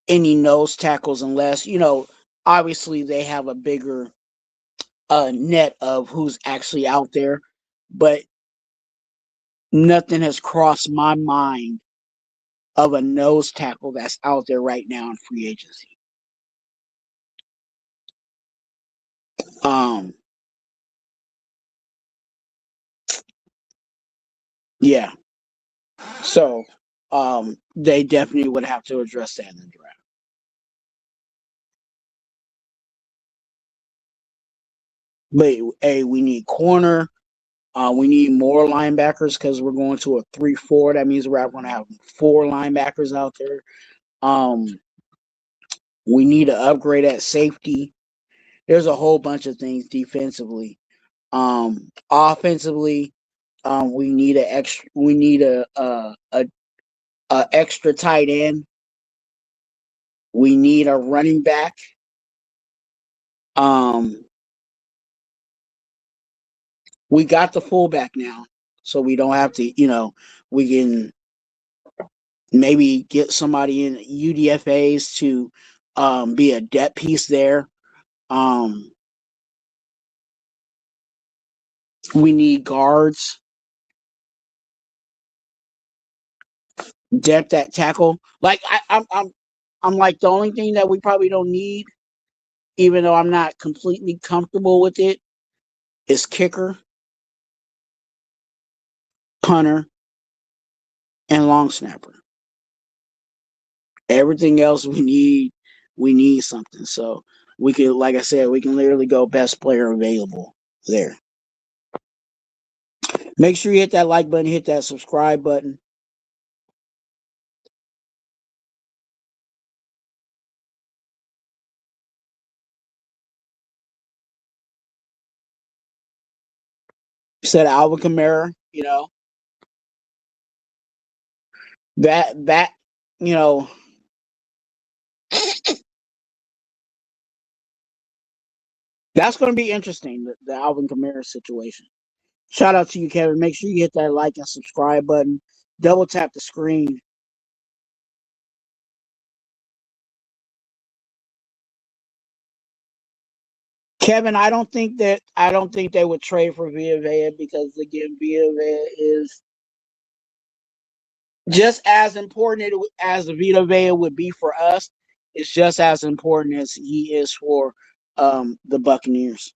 any nose tackles unless, you know, obviously they have a bigger net of who's actually out there, but nothing has crossed my mind of a nose tackle that's out there right now in free agency. Yeah. So they definitely would have to address that in the draft. But hey, we need corner, We need more linebackers because we're going to a 3-4. That means we're going to have 4 linebackers out there. We need to upgrade at safety. There's a whole bunch of things defensively. Offensively, we need a extra tight end. We need a running back. We got the fullback now, so we don't have to, we can maybe get somebody in UDFAs to be a depth piece there. We need guards, depth at tackle. Like I'm like the only thing that we probably don't need, even though I'm not completely comfortable with it, is kicker, punter, and long snapper. Everything else we need something. So we can, like I said, we can literally go best player available there. Make sure you hit that like button, hit that subscribe button. Said Alvin Kamara, that that's going to be interesting, the Alvin Kamara situation. Shout out to you, Kevin. Make sure you hit that like and subscribe button. Double tap the screen. Kevin, I don't think they would trade for Villa because again, Villa is just as important as Vita Vea would be for us. It's just as important as he is for the Buccaneers.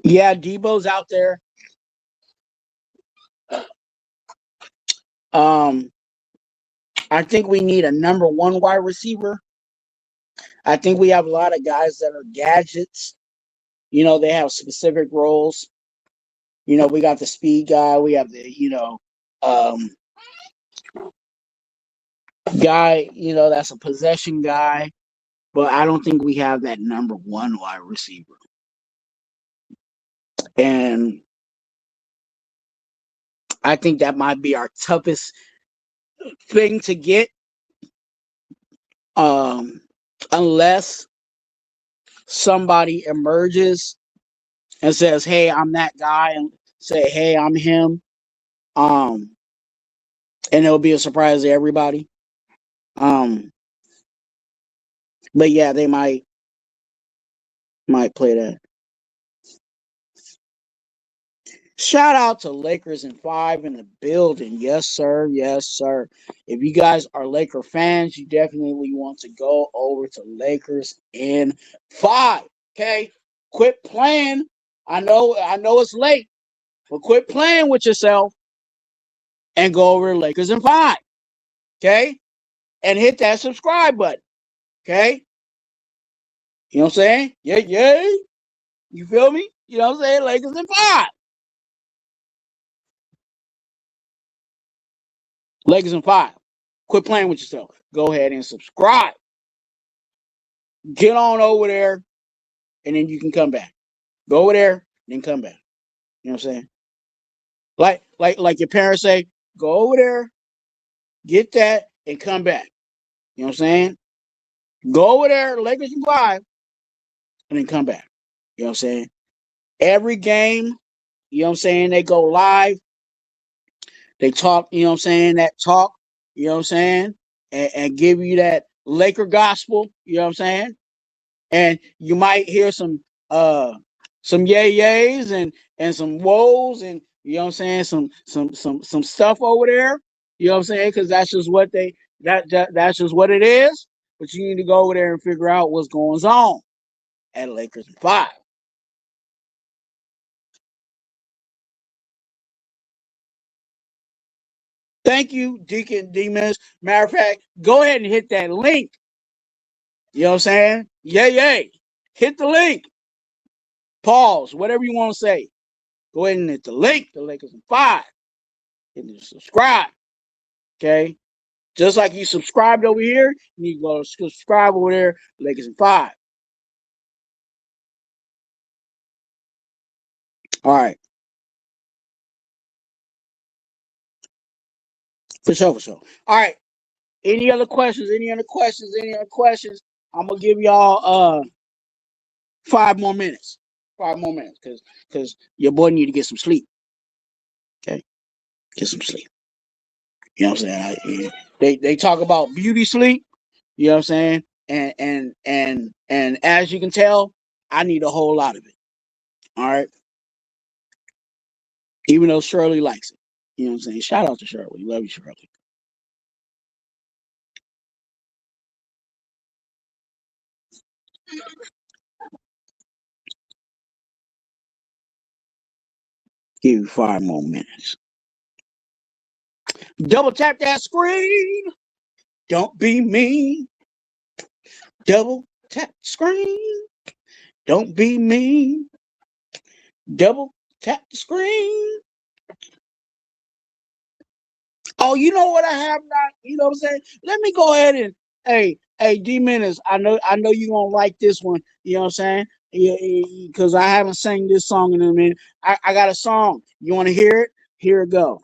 Yeah, Debo's out there. I think we need a number 1 wide receiver. I think we have a lot of guys that are gadgets. They have specific roles. We got the speed guy. We have the, guy, that's a possession guy. But I don't think we have that number 1 wide receiver. And I think that might be our toughest thing to get. Unless somebody emerges and says, hey, I'm that guy, and say, hey, I'm him. And it'll be a surprise to everybody. But yeah, they might play that. Shout out to Lakers in 5 in the building. Yes, sir. Yes, sir. If you guys are Laker fans, you definitely want to go over to Lakers in 5. Okay? Quit playing. I know it's late, but quit playing with yourself and go over to Lakers in 5. Okay? And hit that subscribe button. Okay? You know what I'm saying? Yeah. You feel me? You know what I'm saying? Lakers in 5. Lakers in 5. Quit playing with yourself. Go ahead and subscribe. Get on over there, and then you can come back. Go over there, then come back. You know what I'm saying? Like your parents say, go over there, get that, and come back. You know what I'm saying? Go over there, Lakers in 5, and then come back. You know what I'm saying? Every game, you know what I'm saying, they go live. They talk, you know what I'm saying, that talk, you know what I'm saying, and give you that Laker gospel, you know what I'm saying? And you might hear some yays and some woes, and you know what I'm saying, some stuff over there, you know what I'm saying, because that's just what that's just what it is. But you need to go over there and figure out what's going on at Lakers in 5. Thank you, Deacon Demons. Matter of fact, go ahead and hit that link. You know what I'm saying? Yay. Hit the link. Pause. Whatever you want to say. Go ahead and hit the link. The link is in 5. And subscribe. Okay? Just like you subscribed over here, you need to go subscribe over there. The link is in 5. All right. For sure. All right. Any other questions? I'm gonna give y'all 5 more minutes. 5 more minutes, because your boy need to get some sleep. Okay, get some sleep. You know what I'm saying? They talk about beauty sleep. You know what I'm saying? And as you can tell, I need a whole lot of it. All right. Even though Shirley likes it. You know what I'm saying? Shout out to Shirley. Love you, Shirley. Give you 5 more minutes. Double tap that screen. Don't be mean. Double tap the screen. Don't be mean. Double tap the screen. Oh, you know what I have not? You know what I'm saying? Let me go ahead and hey, D-Menace, I know you're gonna like this one. You know what I'm saying? Yeah, because I haven't sang this song in a minute. I got a song. You want to hear it? Here it go.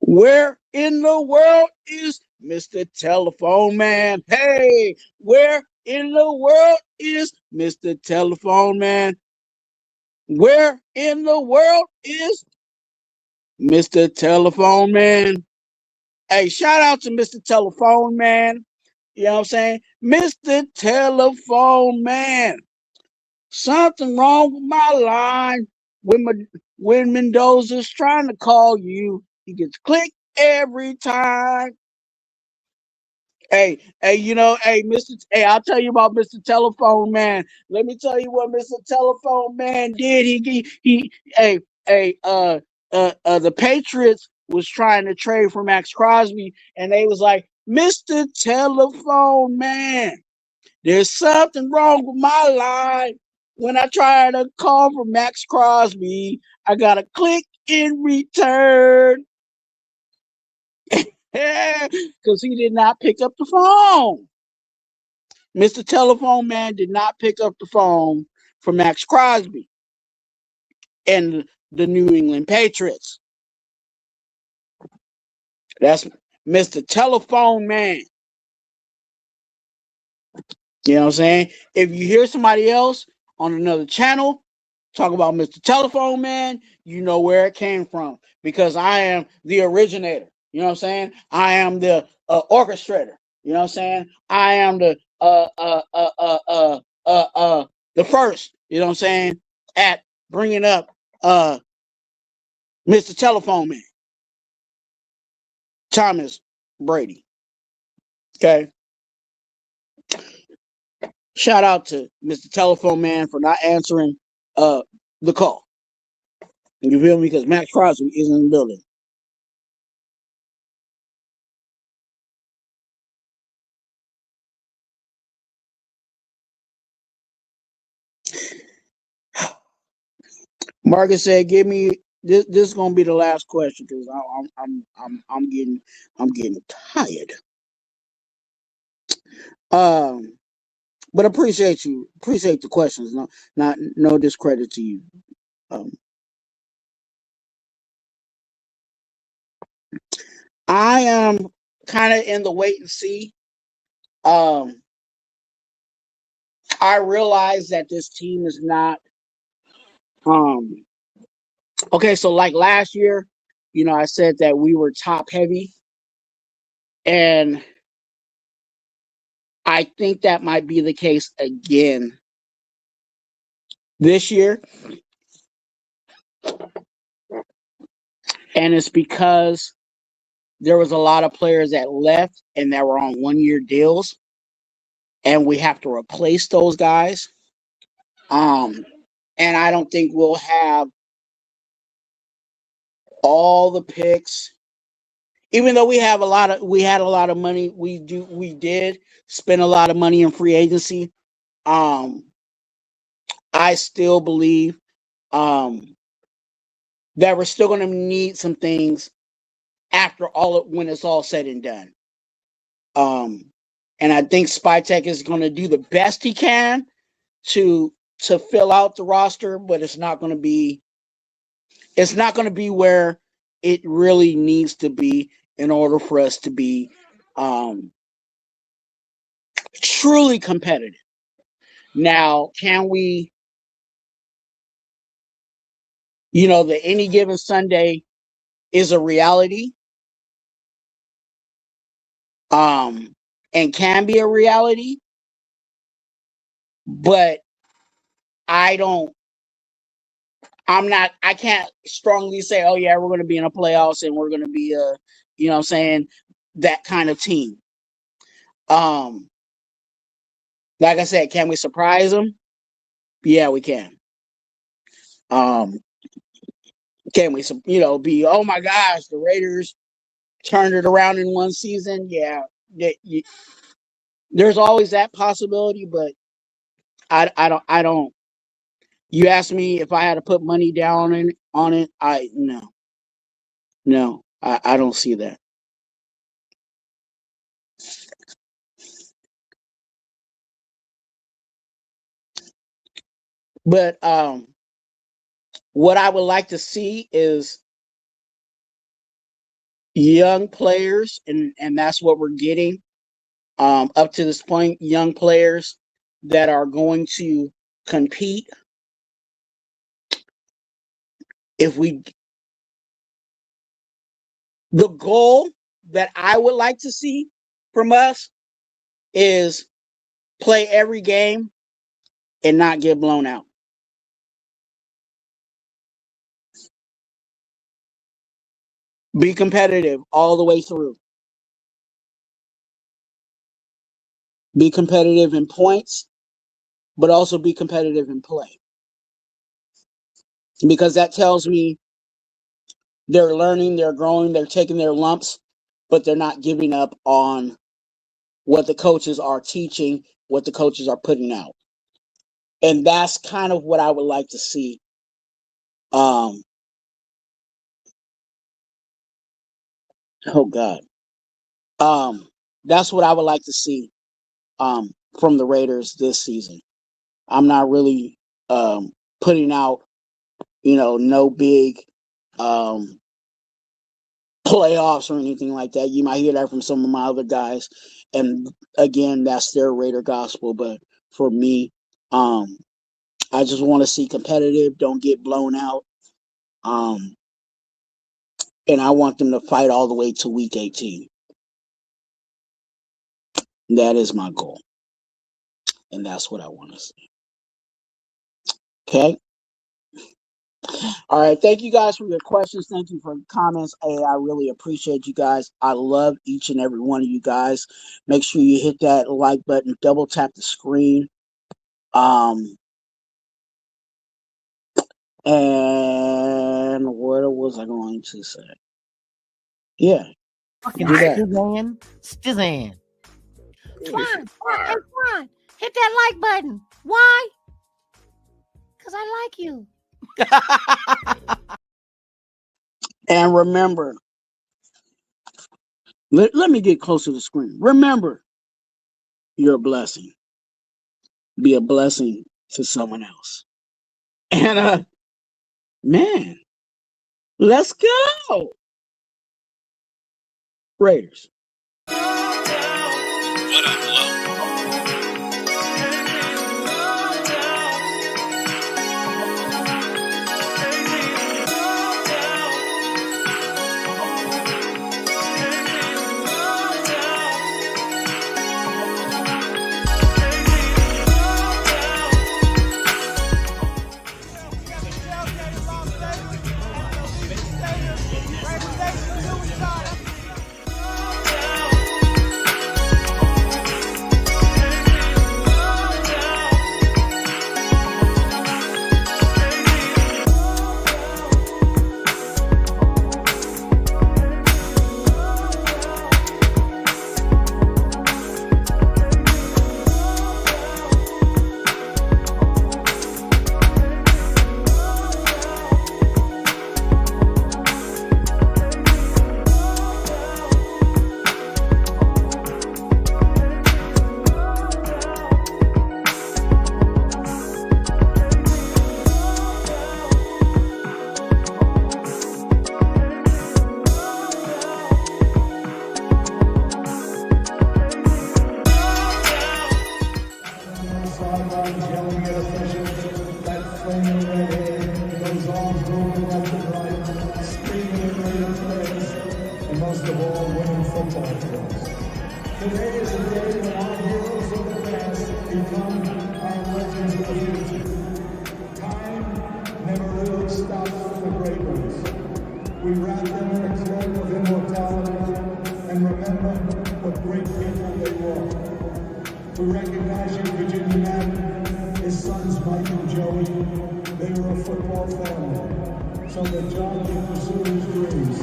Where in the world is Mr. Telephone Man? Hey, where in the world is Mr. Telephone Man? Where in the world is Mr. Telephone Man? Hey, shout out to Mr. Telephone Man. You know what I'm saying? Mr. Telephone Man. Something wrong with my line. When Mendoza's trying to call you, he gets clicked every time. Hey, I'll tell you about Mr. Telephone Man. Let me tell you what Mr. Telephone Man did. The Patriots was trying to trade for Max Crosby, and they was like, Mr. Telephone Man, there's something wrong with my line. When I try to call for Max Crosby, I got a click in return. Because he did not pick up the phone. Mr. Telephone Man did not pick up the phone for Max Crosby and the New England Patriots. That's Mr. Telephone Man. You know what I'm saying? If you hear somebody else on another channel talk about Mr. Telephone Man, you know where it came from, because I am the originator. You know what I'm saying? I am the orchestrator. You know what I'm saying? I am the first. You know what I'm saying? At bringing up Mr. Telephone Man, Thomas Brady. Okay. Shout out to Mr. Telephone Man for not answering the call. You feel me? Because Max Crosby is in the building. Marcus said, "Give me this. This is gonna be the last question because I'm getting tired." But appreciate the questions. No discredit to you. I am kind of in the wait and see. I realize that this team is not. Okay, so like last year, I said that we were top heavy, and I think that might be the case again this year. And it's because there was a lot of players that left and that were on 1-year deals, and we have to replace those guys. And I don't think we'll have all the picks. Even though we had a lot of money, we did spend a lot of money in free agency. I still believe that we're still going to need some things after when it's all said and done. And I think Spytek is going to do the best he can to fill out the roster, but it's not going to be where it really needs to be in order for us to be truly competitive. Now, can we, the any given Sunday is a reality, and can be a reality, but I can't strongly say, oh yeah, we're going to be in a playoffs and we're going to be that kind of team. Like I said, can we surprise them? Yeah, we can. Can we, be, oh my gosh, the Raiders turned it around in one season? Yeah, there's always that possibility, but I don't. You ask me if I had to put money down on it, no, I don't see that. But what I would like to see is young players, and that's what we're getting up to this point. Young players that are going to compete. The goal that I would like to see from us is play every game and not get blown out. Be competitive all the way through. Be competitive in points, but also be competitive in play. Because that tells me they're learning, they're growing, they're taking their lumps, but they're not giving up on what the coaches are teaching, what the coaches are putting out. And that's kind of what I would like to see. Oh God. That's what I would like to see from the Raiders this season. I'm not really putting out, no big playoffs or anything like that. You might hear that from some of my other guys. And again, that's their Raider gospel. But for me, I just want to see competitive, don't get blown out. And I want them to fight all the way to week 18. That is my goal. And that's what I want to see. Okay. All right. Thank you guys for your questions. Thank you for the comments. Hey, I really appreciate you guys. I love each and every one of you guys. Make sure you hit that like button, double tap the screen. And what was I going to say? Yeah. Fucking do that. Stizan. Twuan, hit that like button. Why? Because I like you. And remember, let me get close to the screen. Remember, you're a blessing. Be a blessing to someone else. And man, let's go. Raiders. most of all, winning football fields. Today is a day when our heroes of the past become our legends of the future. Time never really stops for the great ones. We wrap them in a cloak of immortality and remember what great people they were. We recognize you, Virginia Mac, his sons Mike and Joey. They were a football family, so that John can pursue his dreams.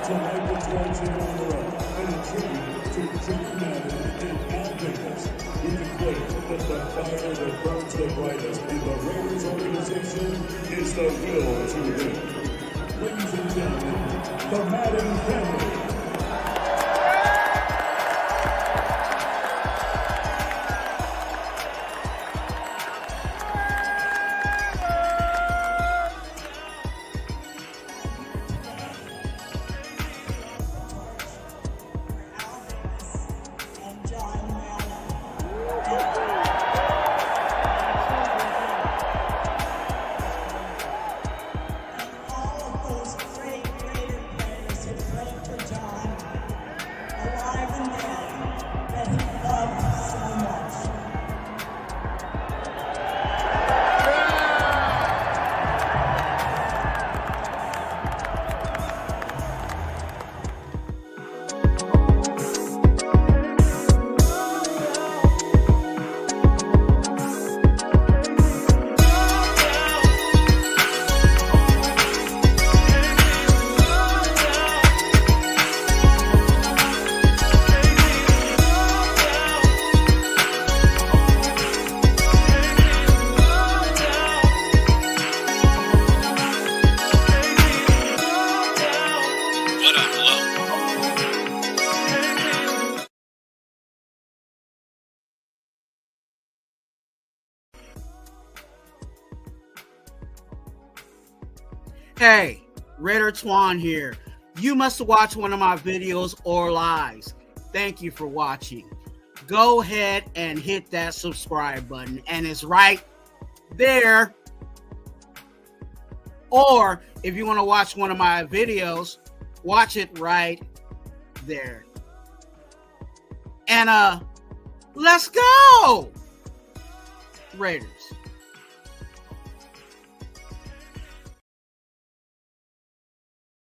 Tonight the Twins in on the road, and a tribute to John Madden and Al Davis. We declare that the fire that burns the brightest in the Raiders organization is the will to win. Ladies and gentlemen, the Madden family. Hey, Raider Twuan here. You must watch one of my videos or lives. Thank you for watching. Go ahead and hit that subscribe button, and it's right there. Or if you want to watch one of my videos, watch it right there. And let's go, Raiders.